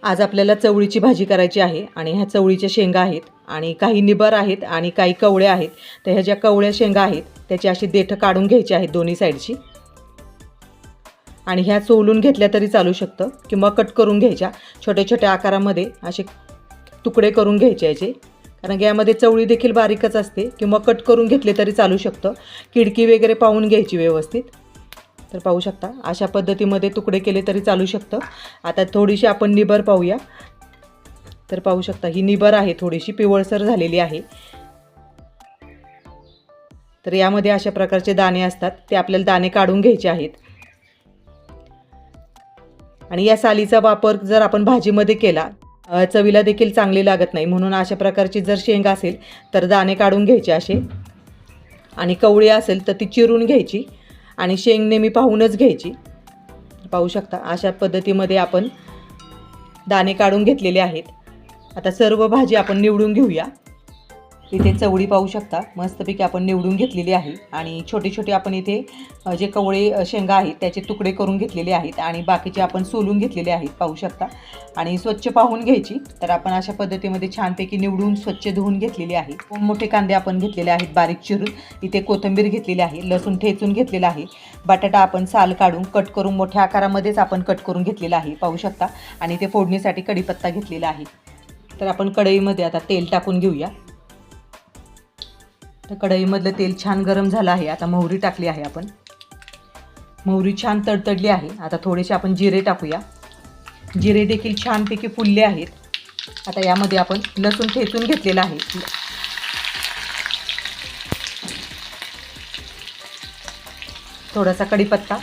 आज आपल्याला चवळीची भाजी करायची आहे आणि ह्या चवळीच्या शेंगा आहेत आणि काही निबर आहेत आणि काही कवळ्या आहेत. तर ह्या ज्या कवळ्या शेंगा आहेत त्याची अशी देठं काढून घ्यायची आहेत दोन्ही साईडची आणि ह्या सोलून घेतल्या तरी चालू शकतं किंवा कट करून घ्यायच्या छोट्या छोट्या आकारामध्ये असे तुकडे करून घ्यायचे याचे, कारण यामध्ये चवळी देखील बारीकच असते किंवा कट करून घेतले तरी चालू शकतं. खिडकी वगैरे पाहून घ्यायची व्यवस्थित. तर पाहू शकता अशा पद्धतीमध्ये तुकडे केले तरी चालू शकतं. आता थोडीशी आपण निबर पाहूया. तर पाहू शकता ही निबर आहे, थोडीशी पिवळसर झालेली आहे. तर यामध्ये अशा प्रकारचे दाणे असतात, ते आपल्याला दाणे काढून घ्यायचे आहेत. आणि या सालीचा वापर जर आपण भाजीमध्ये केला चवीला देखील चांगली लागत नाही, म्हणून अशा प्रकारची जर शेंग असेल तर दाणे काढून घ्यायचे असे आणि कवळी असेल तर ती चिरून घ्यायची आणि शेंग नेहमी पाहूनच घ्यायची. पाहू शकता अशा पद्धतीमध्ये आपण दाणे काढून घेतलेले आहेत. आता सर्व भाजी आपण निवडून घेऊया. इथे चवळी पाहू शकता मस्तपैकी आपण निवडून घेतलेली आहे आणि छोटे छोटे आपण इथे जे कवळे शेंगा आहेत त्याचे तुकडे करून घेतलेले आहेत आणि बाकीचे आपण सोलून घेतलेले आहेत. पाहू शकता आणि स्वच्छ पाहून घ्यायची. तर आपण अशा पद्धतीमध्ये छानपैकी निवडून स्वच्छ धुवून घेतलेले आहे. मोठे कांदे आपण घेतलेले आहेत बारीक चिरून. इथे कोथिंबीर घेतलेली आहे, लसूण ठेचून घेतलेला आहे, बटाटा आपण साल काढून कट करून मोठ्या आकारामध्येच आपण कट करून घेतलेला आहे. पाहू शकता आणि इथे फोडणीसाठी कढीपत्ता घेतलेला आहे. तर आपण कढईमध्ये आता तेल टाकून घेऊया. तर कढईमधलं तेल छान गरम झालं आहे. आता मोहरी टाकली आहे आपण. मोहरी छान तडतडली आहे. आता थोडेसे आपण जिरे टाकूया. जिरे देखील छानपैकी फुलले आहेत. आता यामध्ये आपण लसूण ठेचून घेतलेला आहे. थोडासा कढीपत्ता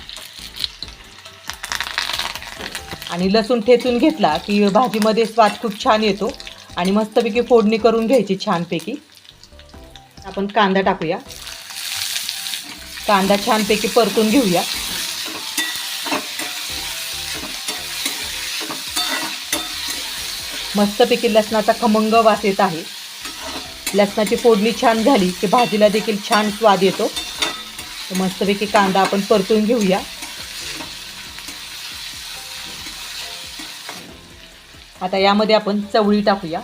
आणि लसूण ठेचून घेतला की भाजीमध्ये स्वाद खूप छान येतो आणि मस्तपैकी फोडणी करून घ्यायची छानपैकी. आपण कांदा टाकूया. कांदा छानपैकी परतून घेऊया. मस्तपैकी लसणाचा खमंग वास येत आहे. लसणाची फोडणी छान झाली की भाजीला देखील छान स्वाद येतो. तर मस्तपैकी कांदा आपण परतून घेऊया. आता यामध्ये आपण चवळी टाकूया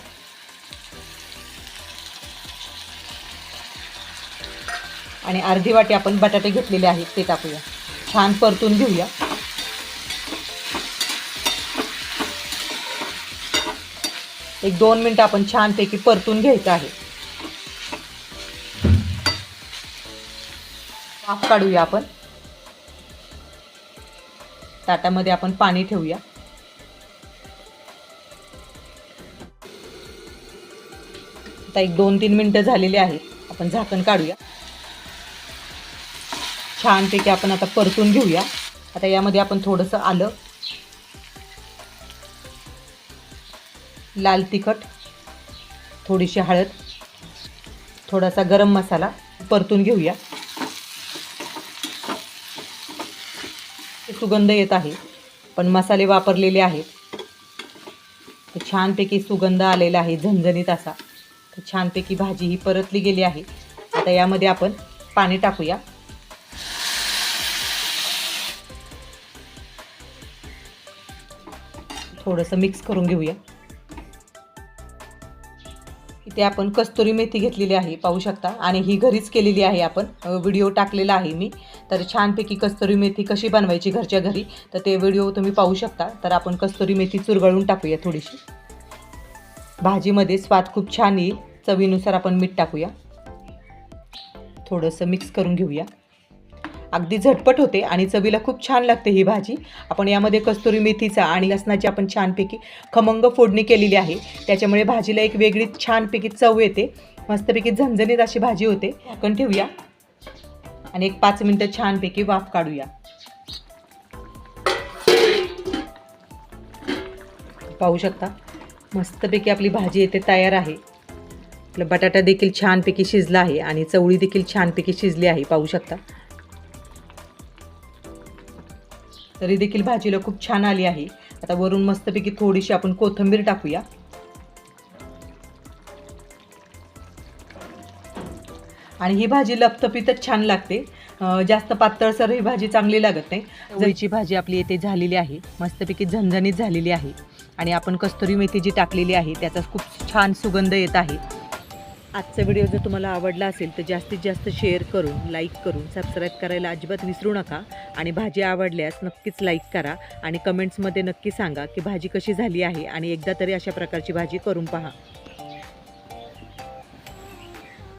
आणि अर्धी वाटी आपण बटाटे घेतलेले आहेत ते टाकूया. छान परतून घेऊया. एक 2 मिनिटं आपण छानपैकी परतून घ्यायचं आहे. वाफ काढूया आपण. ताटामध्ये आपण पाणी ठेवूया. आता एक 2-3 मिनिटं झालेली आहेत. आपण झाकण काढूया. छानपैकी आपण आता परतून घेऊया. आता यामध्ये आपण थोडंसं आलं, लाल तिखट, थोडीशी हळद, थोडासा गरम मसाला परतून घेऊया. सुगंध येत आहे, पण मसाले वापरलेले आहेत. तर छानपैकी सुगंध आलेला आहे झणझणीत असा. तर छानपैकी भाजी ही परतली गेली आहे. आता यामध्ये आपण पाणी टाकूया. थोडंसं मिक्स करून घेऊया. इथे आपण कस्तुरी मेथी घेतलेली आहे पाहू शकता आणि ही घरीच केलेली आहे. आपण व्हिडिओ टाकलेला आहे मी. तर छानपैकी कस्तुरी मेथी कशी बनवायची घरच्या घरी तर ते व्हिडिओ तुम्ही पाहू शकता. तर आपण कस्तुरी मेथी चुरगळून टाकूया थोडीशी. भाजीमध्ये स्वाद खूप छान येईल. चवीनुसार आपण मीठ टाकूया. थोडंसं मिक्स करून घेऊया. अगदी झटपट होते आणि चवीला खूप छान लागते ही भाजी. आपण यामध्ये कस्तुरी मेथीचा आणि लसणाची आपण छानपैकी खमंग फोडणी केलेली आहे. त्याच्यामुळे भाजीला एक वेगळी छानपैकी चव येते. मस्तपैकी झणझणीत अशी भाजी होते. झाकण ठेवूया आणि एक 5 मिनिटं छानपैकी वाफ काढूया. पाहू शकता मस्तपैकी आपली भाजी इथे तयार आहे. आपला बटाटा देखील छानपैकी शिजला आहे आणि चवळी देखील छानपैकी शिजली आहे. पाहू शकता तरी देखील भाजीला खूप छान आली आहे. आता वरून मस्तपैकी थोडीशी आपण कोथिंबीर टाकूया. आणि ही भाजी लपतपीतच छान लागते. जास्त पातळसर ही भाजी चांगली लागत नाही. चवळीची भाजी आपली येथे झालेली आहे. मस्तपैकी झणझणीत झालेली आहे आणि आपण कस्तुरी मेथी जी टाकलेली आहे त्याचा खूप छान सुगंध येत आहे. आजचा व्हिडिओ जर तुम्हाला आवडला असेल तर जास्तीत जास्त शेअर करून, लाईक करून, सबस्क्राईब करायला अजिबात विसरू नका. आणि भाजी आवडल्यास नक्कीच लाईक करा आणि कमेंट्समध्ये नक्की सांगा की भाजी कशी झाली आहे आणि एकदा तरी अशा प्रकारची भाजी करून पहा.